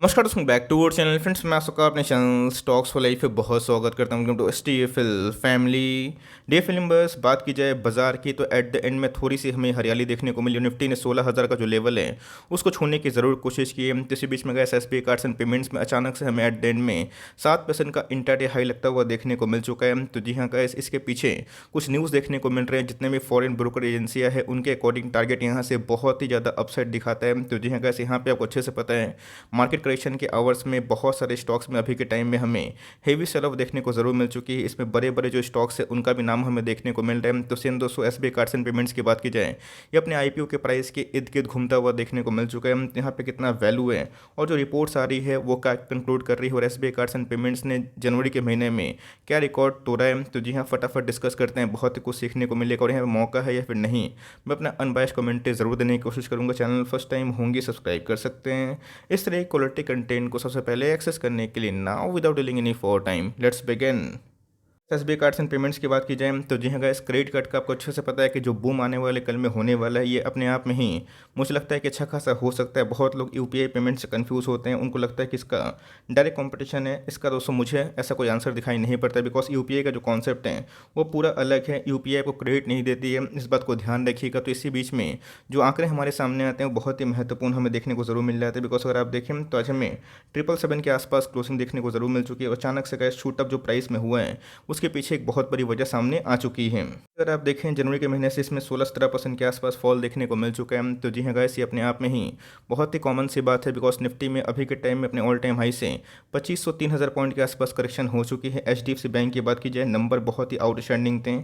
नमस्कार दोस्तों, back to our channel friends. मैं आपका अपने चैनल स्टॉक्स फॉर लाइफ पे बहुत स्वागत करता हूँ। Welcome to STFL family. डे फिल्म बस बात की जाए बाजार की तो एट द एंड में थोड़ी सी हमें हरियाली देखने को मिली। निफ्टी ने 16,000 का जो लेवल है उसको छूने की ज़रूर कोशिश की है। इसी बीच में गए SBI कार्ड्स एंड पेमेंट्स में अचानक से हमें एट द एंड में 7% का इंट्राडे हाई लगता हुआ देखने को मिल चुका है। तो जी हाँ गाइस, इसके पीछे कुछ न्यूज़ देखने को मिल रहे हैं। जितने भी फॉरेन ब्रोकर एजेंसियाँ हैं उनके अकॉर्डिंग टारगेट यहाँ से बहुत ही ज़्यादा अपसाइड दिखाता है। तो जी हाँ गाइस, यहाँ पे आपको अच्छे से पता है मार्केट करेक्शन के आवर्स में बहुत सारे स्टॉक्स में अभी के टाइम में हमें हेवी सेल ऑफ देखने को ज़रूर मिल चुकी है। इसमें बड़े बड़े जो स्टॉक्स है उनका भी नाम हमें देखने को मिल रहा है। तो सेम दोस्तों, SBI कार्ड्स एंड पेमेंट्स की बात की जाए, ये अपने IPO के प्राइस के इर्द गिर्द घूमता हुआ देखने को मिल चुका है। यहाँ पे कितना वैल्यू है और जो रिपोर्ट्स आ रही है वो क्या कंक्लूड कर रही है, और SBI कार्ड्स एंड पेमेंट्स ने जनवरी के महीने में क्या रिकॉर्ड तोड़ा है। तो जी हाँ, फटाफट डिस्कस करते हैं। बहुत ही कुछ सीखने को मिलेगा और यहाँ पे मौका है या फिर नहीं, मैं अपना अनबायस्ड कमेंट्री ज़रूर देने की कोशिश करूँगा। चैनल फर्स्ट टाइम होंगे सब्सक्राइब कर सकते हैं इस तरह क्वालिटी कंटेंट को सबसे पहले एक्सेस करने के लिए। Now without dealing any for time, let's begin. SBI cards and payments की बात की जाए तो जी हाँ गाइस, क्रेडिट कार्ड का आपको अच्छे से पता है कि जो बूम आने वाले कल में होने वाला है, ये अपने आप में ही मुझे लगता है कि अच्छा खासा हो सकता है। बहुत लोग UPI पेमेंट से कंफ्यूज होते हैं, उनको लगता है कि इसका डायरेक्ट कंपटीशन है। इसका दोस्तों मुझे ऐसा कोई आंसर दिखाई नहीं पड़ता, बिकॉज UPI का जो कॉन्सेप्ट है वो पूरा अलग है। UPI को क्रेडिट नहीं देती है, इस बात को ध्यान रखिएगा। तो इसी बीच में जो आंकड़े हमारे सामने आते हैं वो बहुत ही महत्वपूर्ण हमें देखने को ज़रूर मिल जाते हैं। बिकॉज अगर आप देखें तो आज हमें 777 के आसपास क्लोजिंग देखने को ज़रूर मिल चुकी है। अचानक से गए शूट अप जो प्राइस में हुआ है उसके पीछे एक बहुत बड़ी वजह सामने आ चुकी है। अगर आप देखें जनवरी के महीने से इसमें 16-17% के आसपास फॉल देखने को मिल चुका है। तो जी हाँ गाइस, ये अपने आप में ही बहुत ही कॉमन सी बात है। बिकॉज निफ्टी में अभी के टाइम में अपने ऑल टाइम हाई से 2500-3000 पॉइंट के आसपास करेक्शन हो चुकी है। HDFC बैंक की बात की जाए, नंबर बहुत ही आउटस्टैंडिंग थे।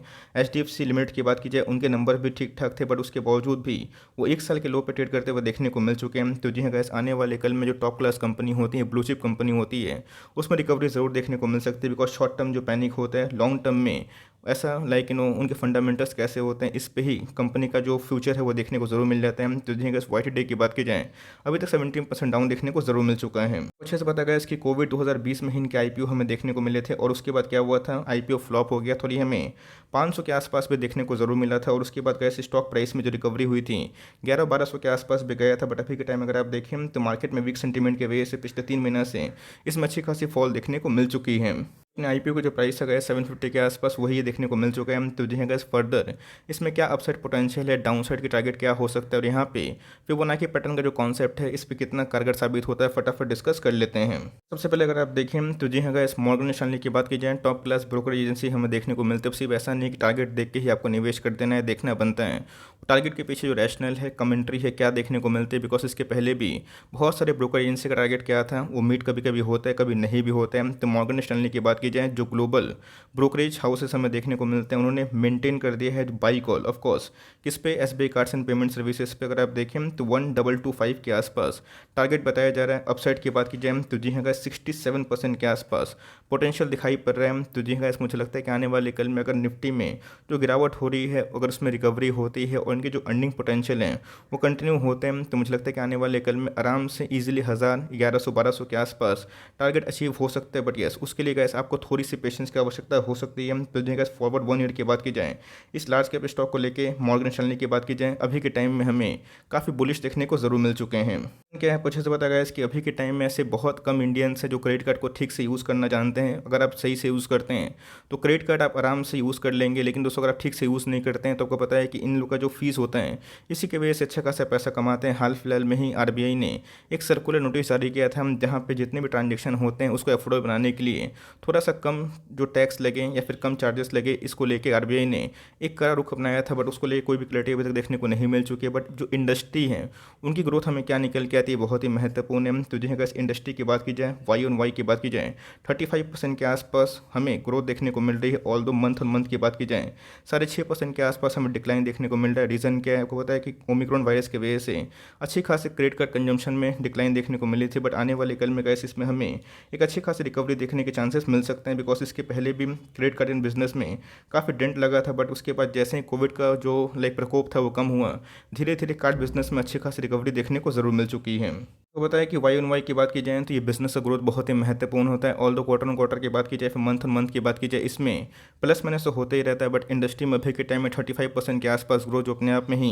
HDFC लिमिटेड की बात की जाए, उनके नंबर भी ठीक ठाक थे, बट उसके बावजूद भी वो 1 साल के लो पे ट्रेड करते हुए देखने को मिल चुके हैं। तो जी हाँ गाइस, आने वाले कल में जो टॉप क्लास कंपनी होती है, ब्लू चिप कंपनी होती है, उसमें रिकवरी ज़रूर देखने को मिल सकती है। बिकॉज शॉर्ट टर्म जो पैनिक होता है, लॉन्ग टर्म में ऐसा उनके फंडामेंटल्स कैसे होते हैं, इस पे ही कंपनी का जो फ्यूचर है वो देखने को ज़रूर मिल जाता है। तो देखिए अगर YTD की बात की जाए, अभी तक 17% डाउन देखने को ज़रूर मिल चुका है। अच्छे से पता गया इसकी कोविड 2020 में ही इनके IPO हमें देखने को मिले थे, और उसके बाद क्या हुआ था, IPO फ्लॉप हो गया। थोड़ी हमें 500 के आसपास भी देखने को ज़रूर मिला था, और उसके बाद गैस स्टॉक प्राइस में जो रिकवरी हुई थी 1100-1200 के आसपास भी गया था। बट अभी के टाइम अगर आप देखें तो मार्केट में वीक सेंटीमेंट की वजह से पिछले 3 महीना से इसमें अच्छी खासी फॉल देखने को मिल चुकी है। IPO का जो प्राइस है 750 के आसपास वही ये देखने को मिल चुका है। तो जी हाँ फर्दर इसमें क्या अपसाइड पोटेंशियल है, डाउनसाइड की टारगेट क्या हो सकता है, और यहाँ पे फिबोनाची पैटर्न का जो कॉन्सेप्ट है इस पर कितना कारगर साबित होता है, फटाफट डिस्कस कर लेते हैं। सबसे पहले अगर आप देखें तो जी हाँ मॉर्गन स्टैनली की बात की जाए, टॉप क्लास ब्रोकर एजेंसी हमें देखने को मिलती है। सिर्फ ऐसा नहीं कि टारगेट देख के ही आपको निवेश कर देना है, देखना बनता है टारगेट के पीछे जो रैशनल है, कमेंट्री है, क्या देखने को मिलती है। बिकॉज इसके पहले भी बहुत सारे ब्रोकर एजेंसी का टारगेट क्या था, वो मीट कभी कभी होता है, कभी नहीं भी होता है। तो मॉर्गन स्टैनली की बात की जाए, जो ग्लोबल ब्रोकरेज हाउसेस हमें देखने को मिलते हैं, उन्होंने मेंटेन कर दिया है बाई कॉल ऑफ कोर्स किस पे, SBI cards and payment services पे। अगर आप देखें तो 1225 के आसपास टारगेट बताया जा रहा है। अपसाइड की बात की जाए तो जी हाँ 67% के आसपास पोटेंशियल दिखाई पड़ रहा है। तो जी हाँ मुझे लगता है कि आने वाले कल में अगर निफ्टी में जो गिरावट हो रही है, अगर उसमें रिकवरी होती है और इनके जो अर्निंग पोटेंशियल हैं वो कंटिन्यू होते हैं, तो मुझे लगता है कि आने वाले कल में आराम से ईजिली 1000, 1100-1200 के आसपास टारगेट अचीव हो सकता है। बट यस, उसके लिए गैस आपको थोड़ी सी पेशेंस की आवश्यकता हो सकती है। तो जी फॉरवर्ड 1 ईयर की बात की जाए, इस लार्ज कैप स्टॉक को लेके मॉर्गन स्टैनली की बात की जाए, अभी के टाइम में हमें काफ़ी बुलिश देखने को ज़रूर मिल चुके हैं। क्या है कुछ ऐसे पता गया कि अभी के टाइम में ऐसे बहुत कम इंडियंस हैं जो क्रेडिट कार्ड को ठीक से यूज़ करना जानते हैं। अगर आप सही से यूज़ करते हैं तो क्रेडिट कार्ड आप आराम से यूज़ कर लेंगे, लेकिन दोस्तों अगर आप ठीक से यूज़ नहीं करते हैं तो आपको पता है कि इन लोग का जो फीस होता है इसी की वजह से अच्छा खासा पैसा कमाते हैं। हाल फिलहाल में ही RBI ने एक सर्कुलर नोटिस जारी किया था, जहाँ पे जितने भी ट्रांजेक्शन होते हैं उसको अफोर्डेबल बनाने के लिए थोड़ा सा कम जो टैक्स लगे या फिर कम चार्जेस लगे, इसको लेके RBI ने एक कड़ा रुख अपनाया था। बट उसको लेके कोई भी क्लैरिटी अभी तक देखने को नहीं मिल चुकी है। बट जो इंडस्ट्री है उनकी ग्रोथ हमें क्या निकल के आती है बहुत ही महत्वपूर्ण है। तो जी हाँ इंडस्ट्री की बात की जाए, Y-on-Y की बात की जाए, 35% के आसपास हमें ग्रोथ देखने को मिल रही है। ऑल दो मंथ ऑन मंथ की बात की जाए 6.5% के आसपास हमें डिक्लाइन देखने को मिल रहा है। रीज़न क्या है, आपको पता है कि ओमिक्रॉन वायरस की वजह से अच्छी खासी क्रेडिट कार्ड कंजम्पशन में डिक्लाइन देखने को मिली थी। बट आने वाले कल में गैस इसमें हमें एक अच्छी खासी रिकवरी देखने के चांसेस मिल सकते हैं। बिकॉज इसके पहले भी क्रेडिट कार्ड इन बिजनेस में काफ़ी डेंट लगा था, बट उसके बाद जैसे ही कोविड का जो प्रकोप था वो कम हुआ, धीरे धीरे कार्ड बिजनेस में अच्छी खासी रिकवरी देखने को ज़रूर मिल चुकी है। तो बताया कि वाई ऑन वाई की बात की जाए तो ये बिजनेस का ग्रोथ बहुत ही महत्वपूर्ण होता है। ऑल दो क्वार्टर ऑन क्वार्टर की बात की जाए, फिर मंथ ऑन मंथ की बात की जाए, इसमें प्लस माइनस तो होता ही रहता है। बट इंडस्ट्री में अभी के टाइम में 35% के आसपास ग्रोथ, जो अपने आप में ही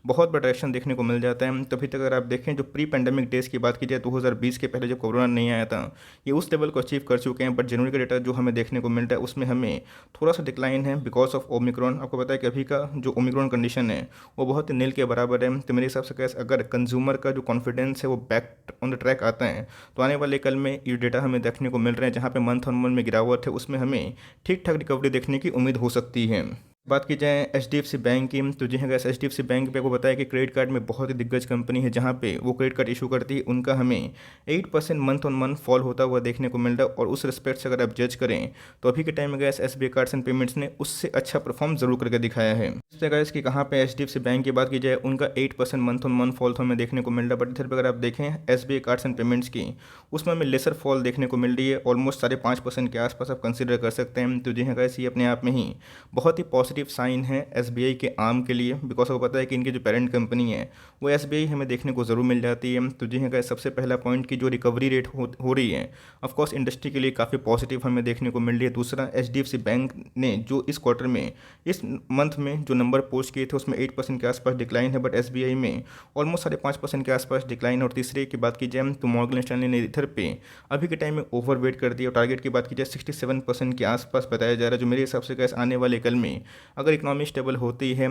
बहुत बड़ा डायरेक्शन देखने को मिल जाता है। तभी तक अगर आप देखें, जो प्री पेंडेमिक डेज की बात की जाए 2020 के पहले जब कोरोना नहीं आया था, ये उस लेवल को अचीव कर चुके हैं। बट जनवरी का डेटा जो हमें देखने को मिल रहा है उसमें हमें थोड़ा सा डिक्लाइन है बिकॉज ऑफ ओमिक्रॉन। आपको पता है कि अभी का जो ओमिक्रॉन कंडीशन है वो बहुत ही नील के बराबर है। तो मेरे हिसाब से कैसे अगर कंज्यूमर का जो कॉन्फिडेंस है वो बैक ऑन द ट्रैक आता है, तो आने वाले कल में ये डेटा हमें देखने को मिल रहे हैं, जहाँ पे मंथ ऑन मंथ में गिरावट है उसमें हमें ठीक ठाक रिकवरी देखने की उम्मीद हो सकती है। बात की जाए एच बैंक की, तो जी हाँ गैस, एच बैंक पे आपको बताया कि क्रेडिट कार्ड में बहुत ही दिग्गज कंपनी है, जहाँ पे वो क्रेडिट कार्ड इशू करती है, उनका हमें 8% मंथ ऑन मंथ फॉल होता हुआ देखने को मिल रहा है। और उस रिस्पेक्ट से अगर आप जज करें तो अभी के टाइम में गैस S B I cards and payments ने उससे अच्छा परफॉर्म जरूर करके दिखाया है। इससे गैस कि कहाँ पे एच बैंक की बात की जाए, उनका 8% मंथ ऑन मंथ फॉल तो हमें देखने को मिल रहा है। बट इधर पर अगर आप देखें S B I cards and payments की, उसमें हमें लेसर फॉल देखने को मिल रही है, ऑलमोस्ट 5.5% के आसपास आप कंसिडर कर सकते हैं। तो जी हाँ गैस, ये अपने आप में ही बहुत ही पॉजिटिव साइन है एसबीआई के आर्म के लिए, बिकॉज आपको पता है कि इनकी जो पेरेंट कंपनी है वो एसबीआई हमें देखने को ज़रूर मिल जाती है। तो जी हाँ, सबसे पहला पॉइंट की जो रिकवरी रेट हो रही है ऑफकोर्स इंडस्ट्री के लिए काफ़ी पॉजिटिव हमें देखने को मिल रही है। दूसरा, एचडीएफसी बैंक ने जो इस क्वार्टर में, इस मंथ में जो नंबर पोस्ट किए थे उसमें 8% के आसपास डिक्लाइन है, बट एसबीआई में ऑलमोस्ट 5.5% के आसपास डिक्लाइन। और तीसरे की बात की जाए तो मॉर्गन स्टैनली ने इधर पे अभी के टाइम में ओवरवेट कर दिया। और टारगेट की बात की जाए 67% के आसपास बताया जा रहा है, जो मेरे हिसाब से कैसे आने वाले कल में अगर इकोनॉमी स्टेबल होती है,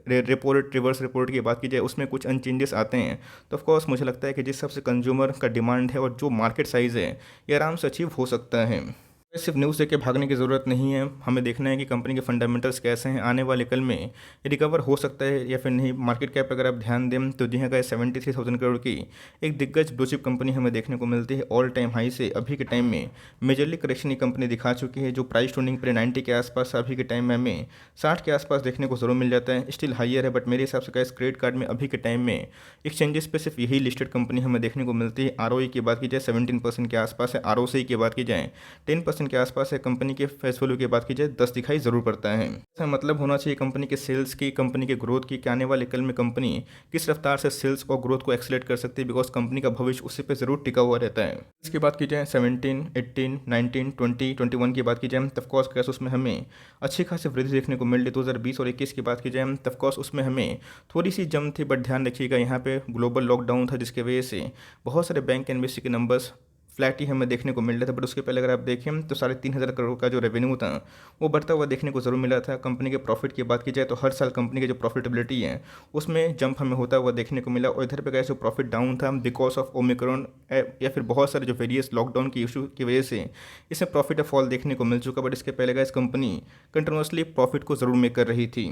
रिपोर्ट रिवर्स रिपोर्ट की बात की जाए उसमें कुछ अनचेंजेस आते हैं, तो ऑफकोर्स मुझे लगता है कि जिस हिसाब से कंज्यूमर का डिमांड है और जो मार्केट साइज़ है, ये आराम से अचीव हो सकता है। सिर्फ न्यूज़ देख के भागने की ज़रूरत नहीं है, हमें देखना है कि कंपनी के फंडामेंटल्स कैसे हैं, आने वाले कल में रिकवर हो सकता है या फिर नहीं। मार्केट कैप अगर आप ध्यान दें तो जी हाँ का 73,000 करोड़ की एक दिग्गज ब्लू चिप कंपनी हमें देखने को मिलती है। ऑल टाइम हाई से अभी के टाइम में मेजरली करेक्शन ये कंपनी दिखा चुकी है। जो प्राइस ट्रेंडिंग पर 90 के आसपास, अभी के टाइम में हमें 60 के आसपास देखने को ज़रूर मिल जाता है। स्टिल हाइयर है, बट मेरे हिसाब से इस क्रेडिट कार्ड में अभी के टाइम में एक्सचेंजेस पे सिर्फ यही लिस्टेड कंपनी हमें देखने को मिलती है। आरओई की बात की जाए 17% के आसपास है, आरओसी की बात की जाए 10% के आसपास है। कंपनी के फेस वैल्यू की बात की जाए 10 दिखाई ज़रूर पड़ता है। इसका मतलब होना चाहिए कंपनी के सेल्स की, कंपनी के ग्रोथ की, कि आने वाले कल में कंपनी किस रफ्तार से सेल्स और ग्रोथ को एक्सेलेरेट कर सकती है, बिकॉज कंपनी का भविष्य उसी पे ज़रूर टिका हुआ रहता है। इसकी बात की जाए 17, 18, 19, 20, 21 की बात की जाए तब कोर्स कैसे उसमें हमें अच्छी खासी वृद्धि देखने को मिल रही। 2020 और 21 की बात की जाए तब कोर्स उसमें हमें थोड़ी सी जम थी, बट ध्यान रखिएगा यहाँ पे ग्लोबल लॉकडाउन था, जिसकी वजह से बहुत सारे बैंक एनबीएफसी के नंबर्स फ्लैट ही हमें देखने को मिल रहा था। बट उसके पहले अगर आप देखें तो 3,500 करोड़ का जो रेवेन्यू था वो बढ़ता हुआ देखने को ज़रूर मिला था। कंपनी के प्रॉफिट की बात की जाए तो हर साल कंपनी की जो प्रॉफिटेबिलिटी है उसमें जंप हमें होता हुआ देखने को मिला। और इधर पे कैसे प्रॉफिट डाउन था बिकॉज ऑफ ओमिक्रॉन या फिर बहुत सारे जो वेरियस लॉकडाउन की इशू की वजह से इसमें प्रॉफिट फॉल देखने को मिल चुका। बट इसके पहले गैस कंपनी कंटिन्यूसली प्रॉफिट को ज़रूर मेक कर रही थी।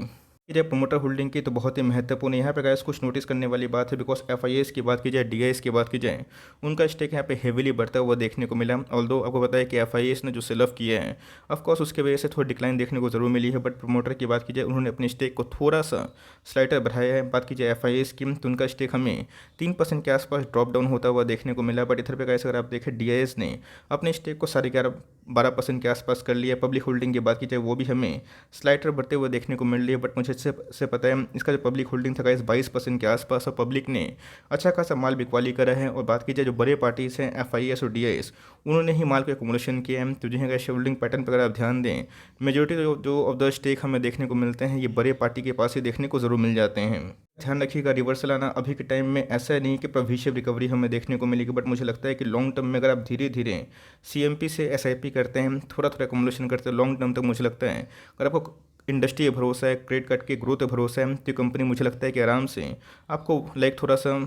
जब प्रोमोटर होल्डिंग की तो बहुत ही महत्वपूर्ण है यहाँ पे गाइस, कुछ नोटिस करने वाली बात है, बिकॉज एफआईएस की बात की जाए, डीआईएस की बात की जाए, उनका स्टेक यहाँ पे हेवीली बढ़ता हुआ देखने को मिला। ऑल्दो आपको पता है कि एफआईएस ने जो सेल ऑफ किया है ऑफकोर्स उसके वजह से थोड़ी डिक्लाइन देखने को जरूर मिली है। बट प्रोमोटर की बात की जाए उन्होंने अपने स्टेक को थोड़ा सा स्लाइटर बढ़ाया है। बात की जाए एफआईएस की तो उनका स्टेक हमें 3% के आसपास ड्रॉप डाउन होता हुआ देखने को मिला। बट इधर पे गाइस अगर आप देखें डीआईएस ने अपने स्टेक को 11.5-12% के आसपास कर लिया। पब्लिक होल्डिंग की बात की जाए वो भी हमें स्लाइटर बढ़ते हुए देखने को मिल रही है। बट मुझे इससे पता है इसका जो पब्लिक होल्डिंग था गाइस 22% के आसपास, और पब्लिक ने अच्छा खासा माल बिकवाली करा है। और बात की जाए जो बड़े पार्टीज हैं एफआईएस और डीआईएस, उन्होंने ही माल को एक्मुलेशन किया है। तो जी हाँ, होल्डिंग पैटर्न पर अगर आप ध्यान दें, मेजोरिटी जो ऑफ द स्टेक हमें देखने को मिलते हैं ये बड़े पार्टी के पास ही देखने को ज़रूर मिल जाते हैं। ध्यान रखिएगा रिवर्सल आना अभी के टाइम में ऐसा नहीं कि प्रवीशिव रिकवरी हमें देखने को मिलेगी, बट मुझे लगता है कि लॉन्ग टर्म में अगर आप धीरे धीरे सीएमपी से एसआईपी करते हैं, थोड़ा थोड़ा एक्मुलेशन करते हैं, लॉन्ग टर्म तक मुझे लगता है अगर आपको इंडस्ट्री पर भरोसा है, क्रेडिट कार्ड के ग्रोथ पर भरोसा है, तो कंपनी मुझे लगता है कि आराम से आपको थोड़ा सा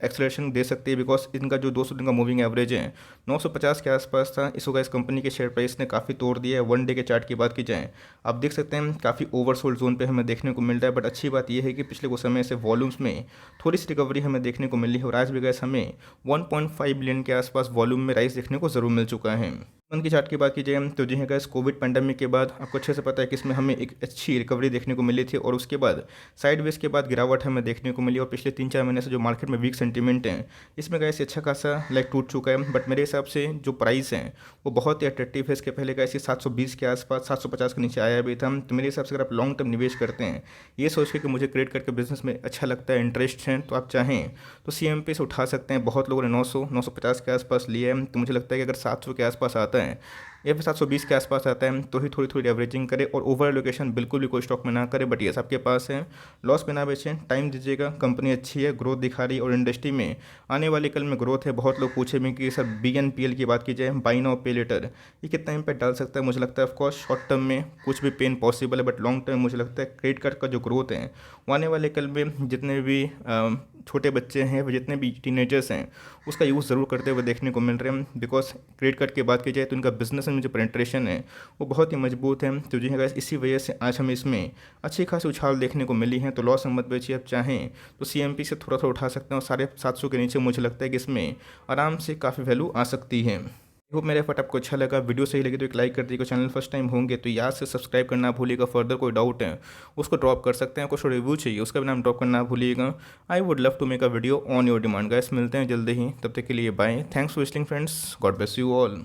एक्सेलरेशन दे सकती है। बिकॉज इनका जो 200 दिन का मूविंग एवरेज है 950 के आसपास था, इस वजह इस कंपनी के शेयर प्राइस ने काफ़ी तोड़ दिया है। वन डे के चार्ट की बात की जाए आप देख सकते हैं काफ़ी ओवरसोल्ड जोन पे हमें देखने को मिल रहा है। बट अच्छी बात यह है कि पिछले कुछ समय से वॉल्यूम्स में थोड़ी सी रिकवरी हमें देखने को मिली है, और आज भी गैस हमें 1.5 बिलियन के आसपास वॉल्यूम में राइस देखने को ज़रूर मिल चुका है। मन की चार्ट की बात की जाए तो जी हाँ गाइस, कोविड पैंडेमिक के बाद आपको अच्छे से पता है कि इसमें हमें एक अच्छी रिकवरी देखने को मिली थी और उसके बाद साइडवेज के बाद गिरावट हमें देखने को मिली और पिछले 3-4 महीने से जो मार्केट में वीक सेंटीमेंट है इसमें गाइस अच्छा खासा लाइक टूट चुका है। बट मेरे हिसाब से जो प्राइस है वो बहुत ही अट्रैक्टिव है। इसके पहले गाइस ये 720 के आसपास 750 के नीचे आया भी था। तो मेरे हिसाब से अगर आप लॉन्ग टर्म निवेश करते हैं ये सोच के कि मुझे क्रिएट करके बिजनेस में अच्छा लगता है, इंटरेस्ट है, तो आप चाहें तो CMP से उठा सकते हैं। बहुत लोगों ने 900-950 के आसपास लिया है। तो मुझे लगता है कि अगर 700 के आसपास आता है या फिर 720 के आसपास आता है तो ही थोड़ी थोड़ी एवरेजिंग करें और ओवर एलोकेशन बिल्कुल भी कोई स्टॉक में ना करें। बट ये आपके पास है, लॉस में ना बेचें, टाइम दीजिएगा। कंपनी अच्छी है, ग्रोथ दिखा रही है और इंडस्ट्री में आने वाले कल में ग्रोथ है। बहुत लोग पूछे भी कि सर BNPL की बात की जाए, बाई नाउ पे लेटर, ये कितना इम्पैक्ट डाल सकता है। मुझे लगता है ऑफकोर्स शॉर्ट टर्म में कुछ भी पेन पॉसिबल है, बट लॉन्ग टर्म मुझे लगता है क्रेडिट कार्ड का जो ग्रोथ है वो आने वाले कल में जितने भी छोटे बच्चे हैं, जितने भी टीनेजर्स हैं, उसका यूज़ ज़रूर करते हुए देखने को मिल रहे हैं। बिकॉज क्रेडिट कार्ड की बात की जाए तो इनका बिजनेस में जो पेनिट्रेशन है वो बहुत ही मजबूत है। तो जी हाँ गाइस, इसी वजह से आज हमें इसमें अच्छी खासी उछाल देखने को मिली है। तो लॉस मत बेचिए। आप चाहें तो CMP से थोड़ा थोड़ा उठा सकते हैं और 750 के नीचे मुझे लगता है कि इसमें आराम से काफ़ी वैल्यू आ सकती है। होप मेरा एफर्ट आपको अच्छा लगा। वीडियो सही लगे तो एक लाइक कर दीजिएगा। चैनल फर्स्ट टाइम होंगे तो याद से सब्सक्राइब करना भूलिएगा। फर्दर कोई डाउट है उसको ड्रॉप कर सकते हैं। कुछ रिव्यू चाहिए उसका भी नाम ड्रॉप करना भूलिएगा। I would love to make a video on your demand. Guys मिलते हैं जल्दी ही, तब तक के लिए bye. Thanks for listening friends, God bless you all.